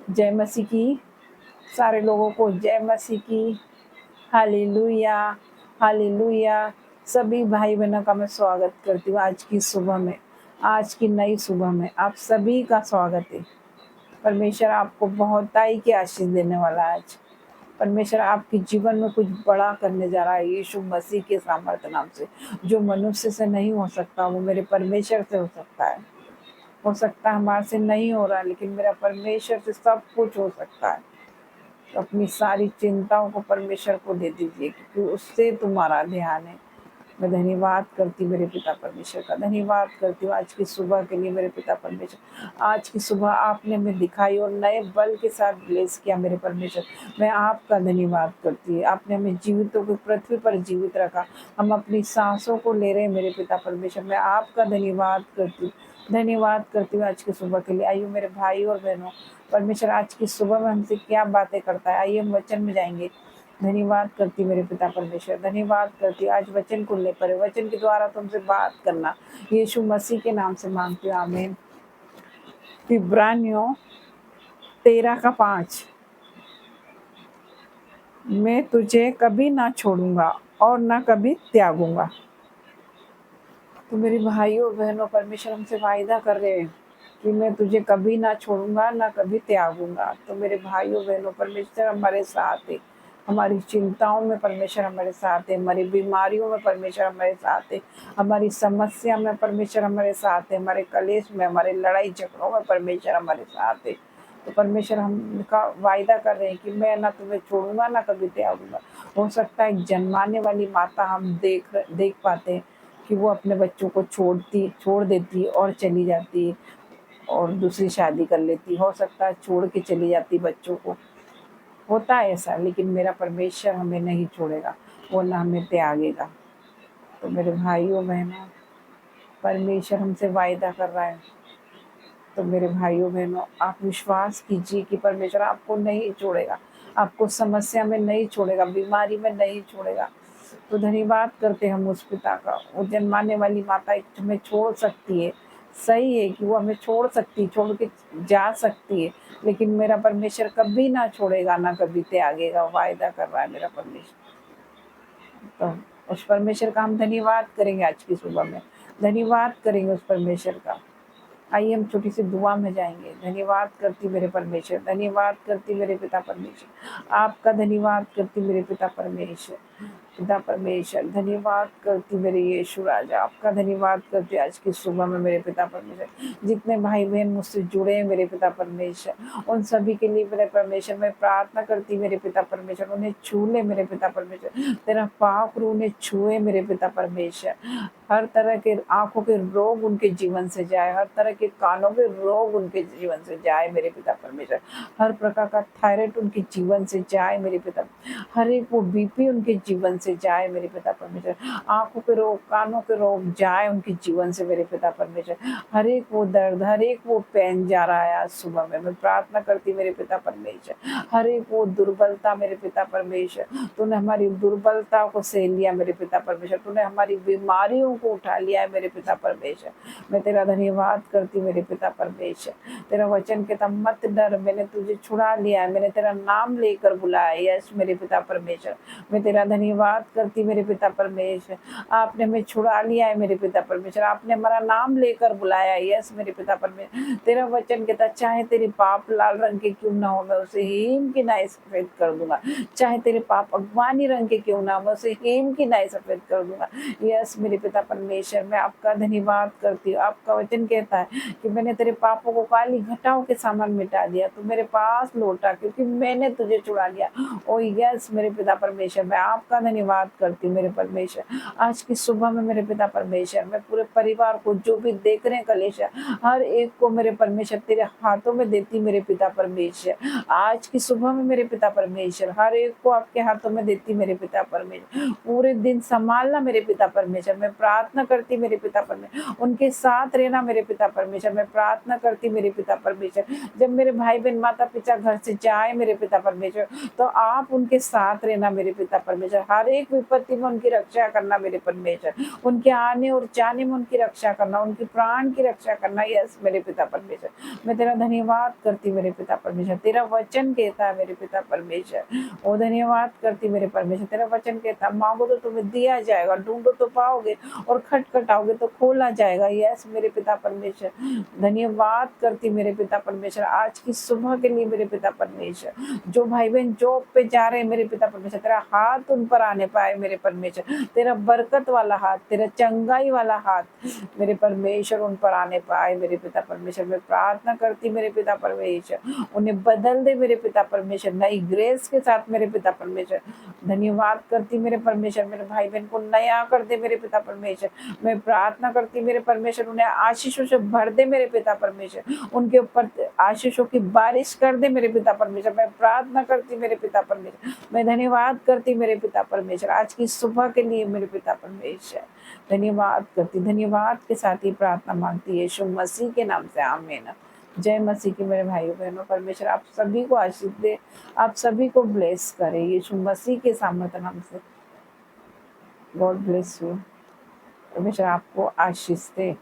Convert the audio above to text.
जय मसीह की। सारे लोगों को जय मसीह की। Hallelujah, hallelujah. सभी भाई बहनों का मैं स्वागत करती हूँ आज की सुबह में, आज की नई सुबह में आप सभी का स्वागत है। परमेश्वर आपको बहुताई की आशीष देने वाला है आज। परमेश्वर आपके जीवन में कुछ बड़ा करने जा रहा है यीशु मसीह के सामर्थ्य नाम से। जो मनुष्य से नहीं हो सकता वो मेरे परमेश्वर से हो सकता है। हो सकता है हमारे से नहीं हो रहा, लेकिन मेरा परमेश्वर से सब कुछ हो सकता है। तो अपनी सारी चिंताओं को परमेश्वर को दे दीजिए, क्योंकि उससे तुम्हारा ध्यान है। मैं धन्यवाद करती हूँ मेरे पिता परमेश्वर का, धन्यवाद करती हूँ आज की सुबह के लिए मेरे पिता परमेश्वर। आज की सुबह आपने हमें दिखाई और नए बल के साथ ब्लेस किया मेरे परमेश्वर। मैं आपका धन्यवाद करती हूँ। आपने हमें जीवितों को पृथ्वी पर जीवित रखा, हम अपनी सांसों को ले रहे हैं मेरे पिता परमेश्वर। मैं आपका धन्यवाद करती हूँ, धन्यवाद करती हूँ आज की सुबह के लिए। आइए मेरे भाई और बहनों, परमेश्वर आज की सुबह में हमसे क्या बातें करता है, आइए हम वचन में जाएंगे। धन्यवाद करती मेरे पिता परमेश्वर, धन्यवाद करती आज वचन को ले पर वचन के द्वारा तुमसे बात करना यीशु मसीह के नाम से मांगती हूँ, आमीन। इब्रानियों 13:5, मैं तुझे कभी ना छोड़ूंगा और ना कभी त्यागूंगा। तो मेरे भाइयों बहनों, परमेश्वर हमसे वायदा कर रहे हैं कि मैं तुझे कभी ना छोड़ूंगा ना कभी त्यागूंगा। तो मेरे भाइयों बहनों, परमेश्वर हमारे साथ है। हमारी चिंताओं में परमेश्वर हमारे साथ है, हमारी बीमारियों में परमेश्वर हमारे साथ है, हमारी समस्या में परमेश्वर हमारे साथ है, हमारे कलेश में, हमारे लड़ाई झगड़ों में परमेश्वर हमारे साथ है। तो परमेश्वर हमका वायदा कर रहे हैं कि मैं ना तुम्हें छोड़ूंगा ना कभी त्यागूंगा। हो सकता है जन्माने वाली माता हम देख पाते हैं कि वो अपने बच्चों को छोड़ देती और चली जाती और दूसरी शादी कर लेती। हो सकता है छोड़ के चली जाती बच्चों को, होता है ऐसा, लेकिन मेरा परमेश्वर हमें नहीं छोड़ेगा, वो ना हमें त्यागेगा। तो मेरे भाइयों बहनों, परमेश्वर हमसे वायदा कर रहा है। तो मेरे भाइयों बहनों, आप विश्वास कीजिए कि परमेश्वर आपको नहीं छोड़ेगा, आपको समस्या में नहीं छोड़ेगा, बीमारी में नहीं छोड़ेगा। तो धन्यवाद करते हम उस पिता का। वो जन्माने वाली माता हमें छोड़ सकती है, सही है कि वो हमें छोड़ सकती है, छोड़ के जा सकती है, लेकिन मेरा परमेश्वर कभी ना छोड़ेगा ना कभी त्यागेगा, वायदा कर रहा है मेरा परमेश्वर। तो उस परमेश्वर का हम धन्यवाद करेंगे आज की सुबह में, धन्यवाद करेंगे उस परमेश्वर का। आइए हम छोटी सी दुआ में जाएंगे। धन्यवाद करती मेरे परमेश्वर, धन्यवाद करती मेरे पिता परमेश्वर, आपका धन्यवाद करती मेरे पिता परमेश्वर। पिता परमेश्वर धन्यवाद करती मेरे यीशु राजा, आपका धन्यवाद करती आज की सुबह में मेरे पिता परमेश्वर। जितने भाई बहन मुझसे जुड़े हैं मेरे पिता परमेश्वर, उन सभी के लिए मेरे परमेश्वर मैं प्रार्थना करती मेरे पिता परमेश्वर, उन्हें छू ले मेरे पिता परमेश्वर, तेरा पाक रू उन्हें छुए मेरे पिता परमेश्वर। हर तरह के आंखों के रोग उनके जीवन से जाए, हर तरह के कानों के रोग उनके जीवन से जाए मेरे पिता परमेश्वर। हर प्रकार का थायराइड उनके जीवन से जाए मेरे पिता, हर एक वो बीपी उनके जीवन से जाए मेरे पिता परमेश्वर। आंखों के रोग, कानों के रोग जाए उनके जीवन से मेरे पिता परमेश्वर। हर एक वो दर्द, हर एक वो पेन जा रहा है आज सुबह में, मैं प्रार्थना करती मेरे पिता परमेश्वर। हर एक वो दुर्बलता मेरे पिता परमेश्वर, तूने हमारी दुर्बलता को सह लिया मेरे पिता परमेश्वर, तूने हमारी बीमारियों को उठा लिया है मेरे पिता परमेश्वर। मैं तेरा धन्यवाद करती मेरे पिता परमेश्वर। तेरा वचन कहता मत डर, मैंने तुझे छुड़ा लिया है, मैंने तेरा नाम लेकर बुलाया। यस मेरे पिता परमेश्वर, मैं तेरा धन्यवाद करती मेरे पिता परमेश्वर। आपने हमें छुड़ा लिया है मेरे पिता परमेश्वर, आपने हमारा नाम लेकर बुलाया। यस मेरे पिता परमेश्वर, तेरा वचन कहता चाहे तेरे पाप लाल रंग के क्यों ना हो, मैं उसे हिम की नाई सफेद कर दूंगा। चाहे तेरे पाप अगवानी रंग के क्यों ना, मैं उसे हिम की नाई सफेद कर दूंगा। यस मेरे पिता परमेश्वर, मैं आपका धन्यवाद करती हूँ। आपका वचन कहता है कि मैंने तेरे पापों को काली घटाओं के सामान मिटा दिया, तू मेरे पास लौटा क्योंकि मैंने तुझे छुड़ा लिया। ओ यस मेरे पिता परमेश्वर, मैं आपका धन्यवाद करती हूँ मेरे परमेश्वर। आज की सुबह में मेरे पिता परमेश्वर, मैं पूरे परिवार को, जो भी देख रहे हैं कलेश, हर एक को मेरे परमेश्वर तेरे हाथों में देती मेरे पिता परमेश्वर। आज की सुबह में मेरे पिता परमेश्वर, हर एक को आपके हाथों में देती मेरे पिता परमेश्वर। पूरे दिन संभालना मेरे पिता परमेश्वर। मैं प्रार्थना करती मेरे पिता परमेश्वर, उनके साथ रहना मेरे पिता परमेश्वर। मैं प्रार्थना करती मेरे पिता परमेश्वर, जब मेरे भाई बहन माता पिता घर से जाए मेरे पिता परमेश्वर, तो आप उनके साथ रहना मेरे पिता परमेश्वर। हर एक विपत्ति में उनकी रक्षा करना मेरे परमेश्वर, उनके आने और जाने में उनकी रक्षा करना, उनकी प्राण की रक्षा करना। यस मेरे पिता परमेश्वर, मैं तेरा धन्यवाद करती मेरे पिता परमेश्वर। तेरा वचन कहता है मेरे पिता परमेश्वर, ओ धन्यवाद करती मेरे परमेश्वर। तेरा वचन कहता, मांगो तो तुम्हें दिया जाएगा, ढूंढो तो पाओगे, और खटखटाओगे तो खोला जाएगा। यस मेरे पिता परमेश्वर, धन्यवाद करती मेरे पिता परमेश्वर आज की सुबह के लिए मेरे पिता परमेश्वर। जो भाई बहन जॉब पे जा रहे हैं मेरे पिता परमेश्वर, तेरा हाथ उन पर आने पाए मेरे परमेश्वर। तेरा बरकत वाला हाथ, तेरा चंगाई वाला हाथ मेरे परमेश्वर उन पर आने पाए मेरे पिता परमेश्वर। मैं प्रार्थना करती मेरे पिता परमेश्वर, उन्हें बदल दे मेरे पिता परमेश्वर, नई ग्रेस के साथ मेरे पिता परमेश्वर। धन्यवाद करती मेरे परमेश्वर, मेरे भाई बहन को नया कर दे मेरे पिता परमेश्वर। मैं प्रार्थना करती मेरे परमेश्वर, उन्हें आशीषों से भर दे मेरे पिता परमेश्वर, उनके ऊपर आशीषों की बारिश कर दे मेरे पिता परमेश्वर। मैं प्रार्थना करती मेरे पिता परमेश्वर, मैं धन्यवाद करती मेरे पिता परमेश्वर आज की सुबह के लिए मेरे पिता परमेश्वर। धन्यवाद करती, धन्यवाद के साथ ही प्रार्थना मांगती है यीशु मसीह के नाम से, आमीन। जय मसीह की मेरे भाइयों बहनों। परमेश्वर आप सभी को आशीष दे, आप सभी को ब्लेस करे यीशु मसीह के सामर्थ्य नाम से। God bless you. परमेश्वर आपको आशीष दे।